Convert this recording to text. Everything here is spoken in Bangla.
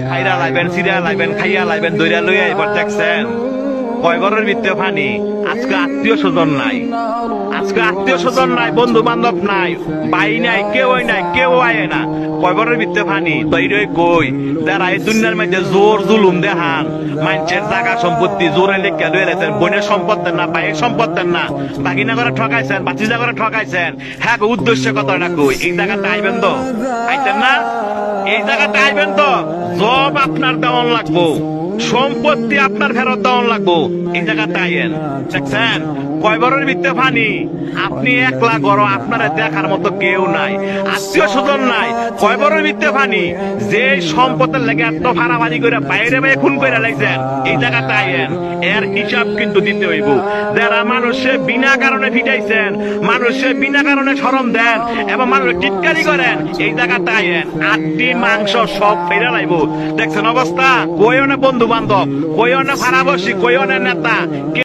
খাইরা লাইবেন, সিরা লাইবেন, খাইয়া লাইবেন, দইরা লইয়া এবার দেখছেন কয় ঘরের ভিতরে পানি। আজকে আত্মীয় স্বজন নাই, আজকে আত্মীয় স্বজন নাই, বন্ধু বান্ধব নাই, ভাই নাই, কেউই নাই, কেউ আয় না। কয় ঘরের ভিতরে পানি তৈরি কই যারা এই দুনিয়ার মধ্যে জোর জুলুম দেখান, মানুষের জায়গা সম্পত্তি জোরে লেখা লয়ে লেছেন, বোনের সম্পদ দেন না, ভাইয়ের সম্পদ দেন না, বাগিনা করে ঠকাইছেন, বাচিজা করে ঠকাইছেন। হ্যাঁ উদ্দেশ্য কথাটা কই, এই জায়গাটা আইবেন তো, আইতেন না? এই জায়গাটা আইবেন তো, জব আপনার দেওয়ান লাগবো, সম্পত্তি আপনার ফেরত দেওয়ান লাগবো। এই জায়গাটা আইয়েন, দেখছেন কয় বড়ের ভিতরে পানি। আপনি একলা গড়, আপনারা দেখার মতো কেউ নাই, আত্মীয় স্বজন নাই, কয় বড়ের ভিতরে পানি। যে সম্পদের লেগে এত ভাড়াভাড়ি করে বাইরে বাইরে খুন করে লাইছেন, এই জায়গাটা আইয়েন, এর হিসাব কিন্তু দিতে হইব। যারা মানুষে বিনা কারণে ফিটাইছেন, মানুষে বিনা কারণে শরম দেন এবং মানুষ টিটকারি করেন, এই জায়গাটা আইয়েন, আটটি মাংস সব ফেরে লাইব। দেখছেন অবস্থা, কইও না বন্ধু বান্ধব, কইও না ভাড়াবাসী, কইও না নেতা।